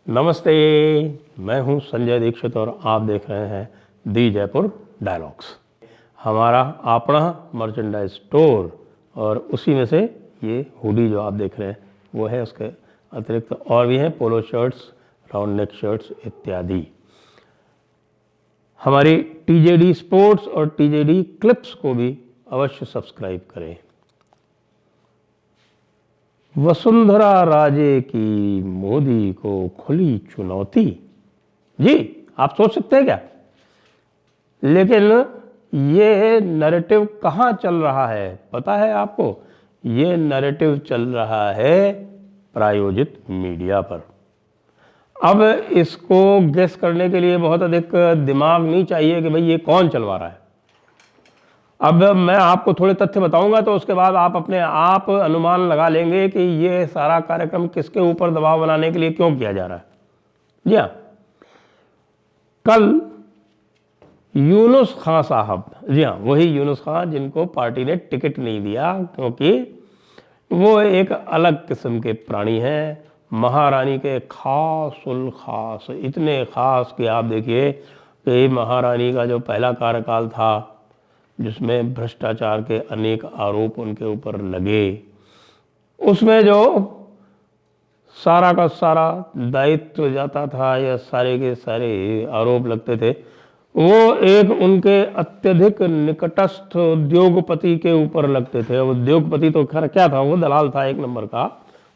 नमस्ते, मैं हूं संजय दीक्षित और आप देख रहे हैं दी जयपुर डायलॉग्स। हमारा अपना मर्चेंडाइज स्टोर और उसी में से ये हुडी जो आप देख रहे हैं वो है। उसके अतिरिक्त और भी हैं, पोलो शर्ट्स, राउंड नेक शर्ट्स इत्यादि। हमारी टीजेडी स्पोर्ट्स और टीजेडी क्लिप्स को भी अवश्य सब्सक्राइब करें। वसुंधरा राजे की मोदी को खुली चुनौती। जी, आप सोच सकते हैं क्या? लेकिन ये नैरेटिव कहाँ चल रहा है पता है आपको? ये नैरेटिव चल रहा है प्रायोजित मीडिया पर। अब इसको गेस करने के लिए बहुत अधिक दिमाग नहीं चाहिए कि भाई ये कौन चलवा रहा है। अब मैं आपको थोड़े तथ्य बताऊंगा तो उसके बाद आप अपने आप अनुमान लगा लेंगे कि ये सारा कार्यक्रम किसके ऊपर दबाव बनाने के लिए क्यों किया जा रहा है। जी हाँ, कल यूनुस खान साहब, जी हाँ वही यूनुस खान जिनको पार्टी ने टिकट नहीं दिया क्योंकि वो एक अलग किस्म के प्राणी हैं, महारानी के खास उल खास, इतने खास कि आप देखिए कि महारानी का जो पहला कार्यकाल था जिसमें भ्रष्टाचार के अनेक आरोप उनके ऊपर लगे, उसमें जो सारा का सारा दायित्व जाता था या सारे के सारे आरोप लगते थे वो एक उनके अत्यधिक निकटस्थ उद्योगपति के ऊपर लगते थे। उद्योगपति तो खैर क्या था, वो दलाल था एक नंबर का।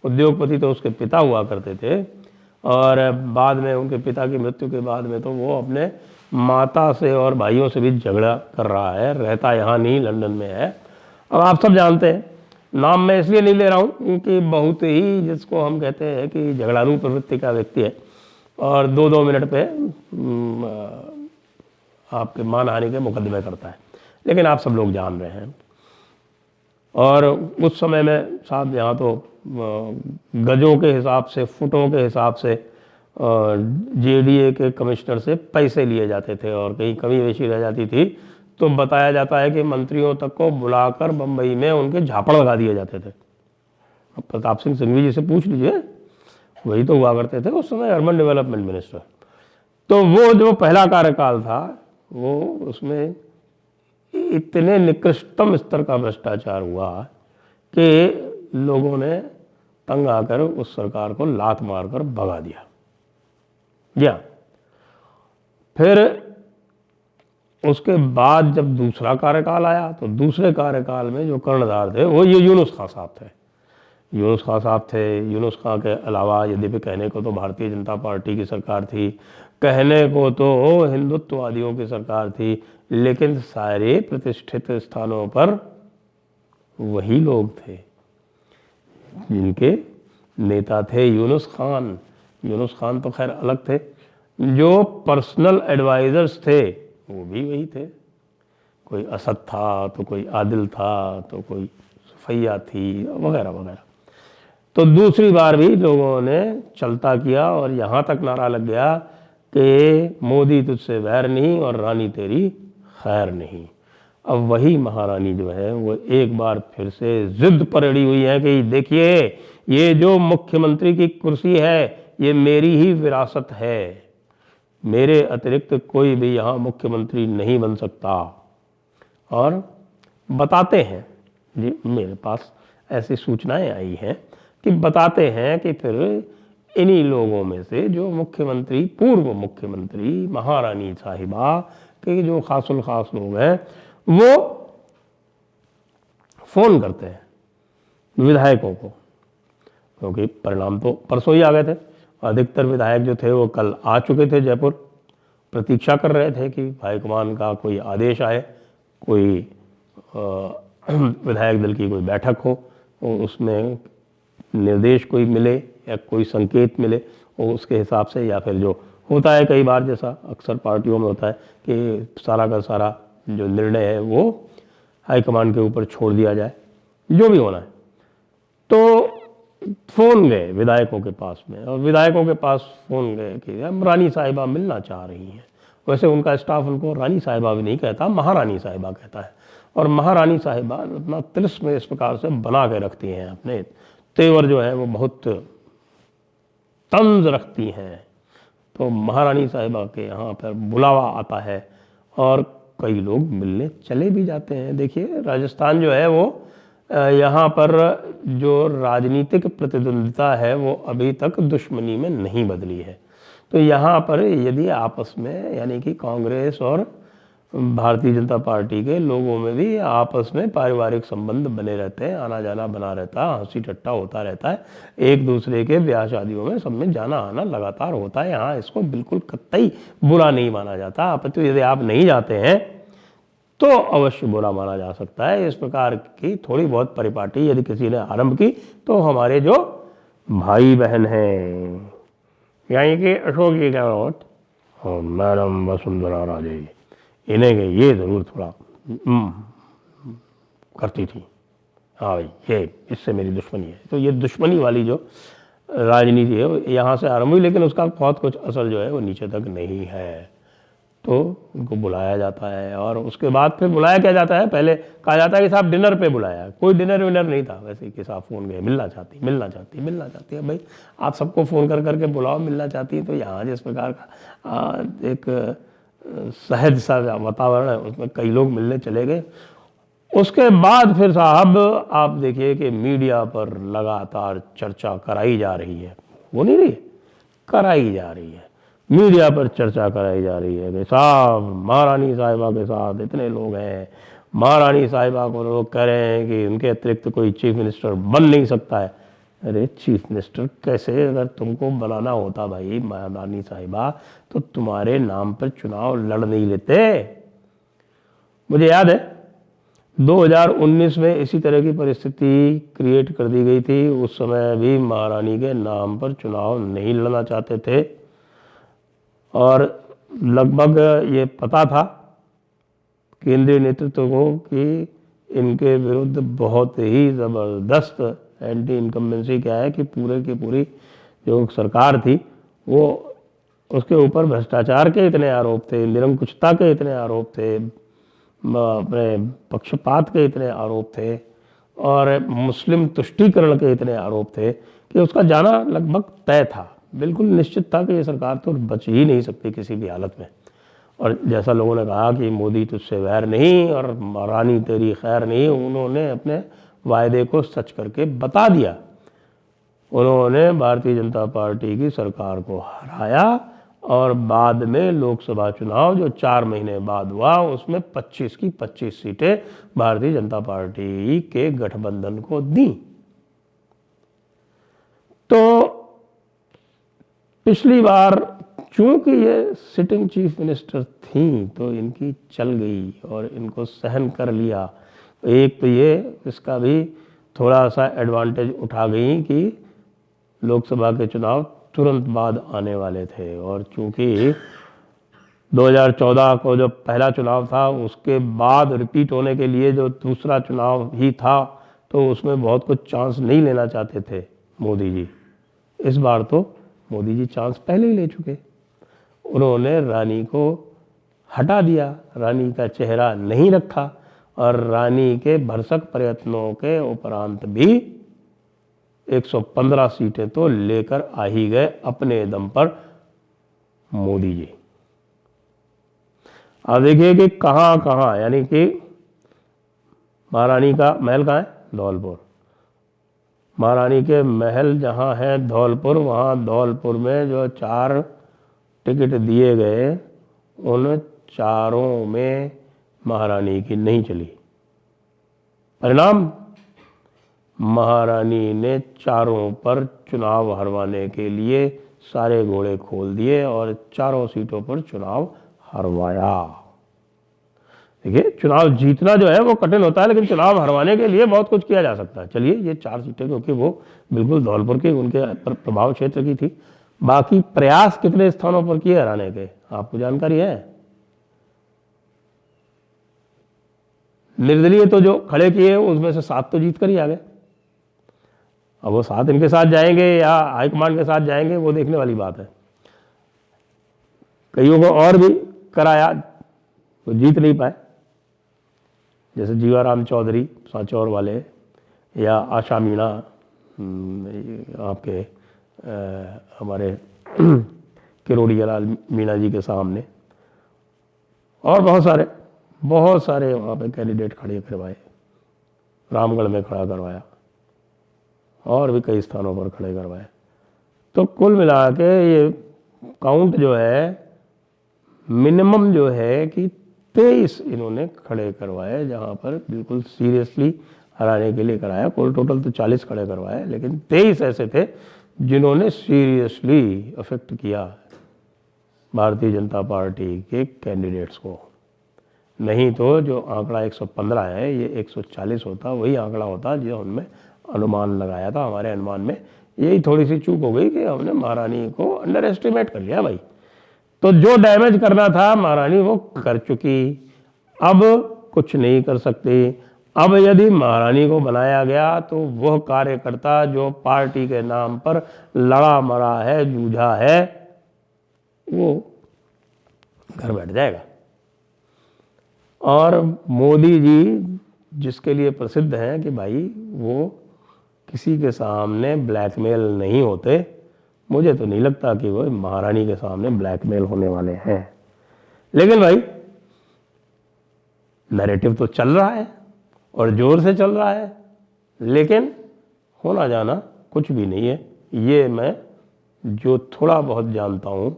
उद्योगपति तो उसके पिता हुआ करते थे और बाद में उनके पिता की मृत्यु के बाद में तो वो अपने माता से और भाइयों से भी झगड़ा कर रहा है। रहता यहाँ नहीं, लंदन में है। अब आप सब जानते हैं, नाम मैं इसलिए नहीं ले रहा हूँ क्योंकि बहुत ही जिसको हम कहते हैं कि झगड़ालू प्रवृत्ति का व्यक्ति है और 2-2 मिनट पे आपके मानहानि के मुकदमे करता है, लेकिन आप सब लोग जान रहे हैं। और उस समय में साहब यहाँ तो गजों के हिसाब से, फुटों के हिसाब से जेडीए के कमिश्नर से पैसे लिए जाते थे और कहीं कमी बेशी रह जाती थी तो बताया जाता है कि मंत्रियों तक को बुलाकर बम्बई में उनके झापड़ लगा दिए जाते थे। अब प्रताप सिंह संघवी जी से पूछ लीजिए, वही तो हुआ करते थे उस समय अर्बन डेवलपमेंट मिनिस्टर। तो वो जो पहला कार्यकाल था वो उसमें इतने निकृष्टतम स्तर का भ्रष्टाचार हुआ कि लोगों ने तंग आकर उस सरकार को लात मारकर भगा दिया। या फिर उसके बाद जब दूसरा कार्यकाल आया तो दूसरे कार्यकाल में जो कर्णधार थे वो ये यूनुस खान साहब थे। यूनुस खान साहब थे। यूनुस खान के अलावा यद्यपि कहने को तो भारतीय जनता पार्टी की सरकार थी, कहने को तो हिंदुत्ववादियों की सरकार थी, लेकिन सारे प्रतिष्ठित स्थानों पर वही लोग थे जिनके नेता थे यूनुस खान। यूनुस खान तो खैर अलग थे, जो पर्सनल एडवाइजर्स थे वो भी वही थे। कोई असद था तो कोई आदिल था तो कोई सफैया थी वगैरह वगैरह। तो दूसरी बार भी लोगों ने चलता किया और यहाँ तक नारा लग गया कि मोदी तुझसे वैर नहीं और रानी तेरी खैर नहीं। अब वही महारानी जो है वो एक बार फिर से जिद पर अड़ी हुई है कि देखिए ये जो मुख्यमंत्री की कुर्सी है ये मेरी ही विरासत है, मेरे अतिरिक्त कोई भी यहाँ मुख्यमंत्री नहीं बन सकता। और बताते हैं, जी मेरे पास ऐसी सूचनाएं आई हैं कि बताते हैं कि फिर इन्हीं लोगों में से जो मुख्यमंत्री, पूर्व मुख्यमंत्री महारानी साहिबा के जो खासुल खास लोग हैं वो फोन करते हैं विधायकों को, क्योंकि परिणाम तो परसों ही आ गए थे। अधिकतर विधायक जो थे वो कल आ चुके थे जयपुर, प्रतीक्षा कर रहे थे कि हाईकमान का कोई आदेश आए, कोई विधायक दल की कोई बैठक हो, उसमें निर्देश कोई मिले या कोई संकेत मिले और उसके हिसाब से, या फिर जो होता है कई बार जैसा अक्सर पार्टियों में होता है कि सारा का सारा जो निर्णय है वो हाईकमान के ऊपर छोड़ दिया जाए, जो भी होना है। तो फ़ोन गए विधायकों के पास में और विधायकों के पास फ़ोन गए कि हम रानी साहिबा मिलना चाह रही हैं। वैसे उनका स्टाफ उनको रानी साहिबा भी नहीं कहता, महारानी साहिबा कहता है। और महारानी साहिबा अपना तिलिस्म इस प्रकार से बना के रखती हैं, अपने तेवर जो है वो बहुत तंज रखती हैं। तो महारानी साहिबा के यहाँ पर बुलावा आता है और कई लोग मिलने चले भी जाते हैं। देखिए राजस्थान जो है वो यहाँ पर जो राजनीतिक प्रतिद्वंदिता है वो अभी तक दुश्मनी में नहीं बदली है। तो यहाँ पर यदि आपस में यानी कि कांग्रेस और भारतीय जनता पार्टी के लोगों में भी आपस में पारिवारिक संबंध बने रहते हैं, आना जाना बना रहता है, हंसी ठट्टा होता रहता है, एक दूसरे के ब्याह शादियों में सब में जाना आना लगातार होता है। यहाँ इसको बिल्कुल कतई बुरा नहीं माना जाता। अपितु यदि आप नहीं जाते हैं तो अवश्य बुरा माना जा सकता है। इस प्रकार की थोड़ी बहुत परिपाटी यदि किसी ने आरंभ की तो हमारे जो भाई बहन हैं यानी कि अशोक जी गहलोत और मैडम वसुंधरा राजे, इन्हें के ये ज़रूर थोड़ा करती थी, हाँ भाई ये इससे मेरी दुश्मनी है। तो ये दुश्मनी वाली जो राजनीति है वो यहाँ से आरंभ हुई, लेकिन उसका बहुत कुछ असर जो है वो नीचे तक नहीं है। तो उनको बुलाया जाता है और उसके बाद फिर बुलाया क्या जाता है, पहले कहा जाता है कि साहब डिनर पे बुलाया, कोई डिनर विनर नहीं था, वैसे ही कि साहब फ़ोन गए, मिलना चाहती है। भाई आप सबको फ़ोन कर करके बुलाओ, मिलना चाहती है। तो यहाँ जिस प्रकार का एक सहज सा वातावरण है उसमें कई लोग मिलने चले गए। उसके बाद फिर साहब आप देखिए कि मीडिया पर लगातार चर्चा कराई जा रही है, वो नहीं रही कराई जा रही है, मीडिया पर चर्चा कराई जा रही है कि साहब महारानी साहिबा के साथ इतने लोग हैं, महारानी साहिबा को लोग कह रहे हैं कि उनके अतिरिक्त कोई चीफ मिनिस्टर बन नहीं सकता है। अरे चीफ मिनिस्टर कैसे, अगर तुमको बनाना होता भाई महारानी साहिबा तो तुम्हारे नाम पर चुनाव लड़ नहीं लेते। मुझे याद है 2019 में इसी तरह की परिस्थिति क्रिएट कर दी गई थी। उस समय भी महारानी के नाम पर चुनाव नहीं लड़ना चाहते थे और लगभग ये पता था केंद्रीय नेतृत्व को कि इनके विरुद्ध बहुत ही ज़बरदस्त एंटी इनकम्बेंसी क्या है कि पूरे की पूरी जो सरकार थी वो उसके ऊपर भ्रष्टाचार के इतने आरोप थे, निरंकुशता के इतने आरोप थे, अपने पक्षपात के इतने आरोप थे और मुस्लिम तुष्टीकरण के इतने आरोप थे कि उसका जाना लगभग तय था। बिल्कुल निश्चित था कि ये सरकार तो बच ही नहीं सकती किसी भी हालत में। और जैसा लोगों ने कहा कि मोदी तुझसे वैर नहीं और रानी तेरी खैर नहीं, उन्होंने अपने वायदे को सच करके बता दिया। उन्होंने भारतीय जनता पार्टी की सरकार को हराया और बाद में लोकसभा चुनाव जो 4 महीने बाद हुआ उसमें 25 की 25 सीटें भारतीय जनता पार्टी के गठबंधन को दी। तो पिछली बार चूंकि ये सिटिंग चीफ मिनिस्टर थी तो इनकी चल गई और इनको सहन कर लिया। एक तो ये इसका भी थोड़ा सा एडवांटेज उठा गई कि लोकसभा के चुनाव तुरंत बाद आने वाले थे और चूंकि 2014 को जो पहला चुनाव था उसके बाद रिपीट होने के लिए जो दूसरा चुनाव ही था तो उसमें बहुत कुछ चांस नहीं लेना चाहते थे मोदी जी। इस बार तो मोदी जी चांस पहले ही ले चुके। उन्होंने रानी को हटा दिया, रानी का चेहरा नहीं रखा और रानी के भरसक प्रयत्नों के उपरांत भी 115 सीटें तो लेकर आ ही गए अपने दम पर मोदी जी। आप देखिए कि कहाँ कहाँ, यानी कि महारानी का महल कहाँ है, धौलपुर। महारानी के महल जहाँ है धौलपुर, वहाँ धौलपुर में जो 4 टिकट दिए गए उन चारों में महारानी की नहीं चली। परिणाम महारानी ने चारों पर चुनाव हरवाने के लिए सारे घोड़े खोल दिए और चारों सीटों पर चुनाव हरवाया। देखिए चुनाव जीतना जो है वो कठिन होता है लेकिन चुनाव हरवाने के लिए बहुत कुछ किया जा सकता है। चलिए ये 4 सीटें क्योंकि वो बिल्कुल धौलपुर की उनके प्रभाव क्षेत्र की थी। बाकी प्रयास कितने स्थानों पर किए हराने के आपको जानकारी है? निर्दलीय तो जो खड़े किए उसमें से 7 तो जीत कर ही आ गए। अब वो 7 इनके साथ जाएंगे या हाईकमांड के साथ जाएंगे वो देखने वाली बात है। कईयों को और भी कराया तो जीत नहीं पाए, जैसे जीवाराम चौधरी सांचौर वाले या आशा मीणा आपके हमारे किरोड़िया लाल मीणा जी के सामने, और बहुत सारे वहाँ पे कैंडिडेट खड़े करवाए, रामगढ़ में खड़ा करवाया और भी कई स्थानों पर खड़े करवाए। तो कुल मिला के ये काउंट जो है मिनिमम जो है कि 23 इन्होंने खड़े करवाए, जहाँ पर बिल्कुल सीरियसली हराने के लिए कराया। कुल टोटल तो 40 खड़े करवाए, लेकिन 23 ऐसे थे जिन्होंने सीरियसली अफेक्ट किया भारतीय जनता पार्टी के कैंडिडेट्स को। नहीं तो जो आंकड़ा 115 है ये 140 होता, वही आंकड़ा होता जो उनमें अनुमान लगाया था। हमारे अनुमान में यही थोड़ी सी चूक हो गई कि हमने महारानी को अंडर एस्टिमेट कर लिया भाई। तो जो डैमेज करना था महारानी वो कर चुकी, अब कुछ नहीं कर सकती। अब यदि महारानी को बनाया गया तो वह कार्यकर्ता जो पार्टी के नाम पर लड़ा मरा है, जूझा है, वो घर बैठ जाएगा। और मोदी जी जिसके लिए प्रसिद्ध हैं कि भाई वो किसी के सामने ब्लैकमेल नहीं होते, मुझे तो नहीं लगता कि वो महारानी के सामने ब्लैकमेल होने वाले हैं। लेकिन भाई नैरेटिव तो चल रहा है और जोर से चल रहा है, लेकिन होना जाना कुछ भी नहीं है। ये मैं जो थोड़ा बहुत जानता हूँ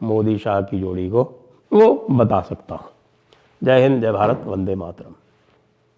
मोदी शाह की जोड़ी को वो बता सकता हूँ। जय हिंद, जय भारत, वंदे मातरम।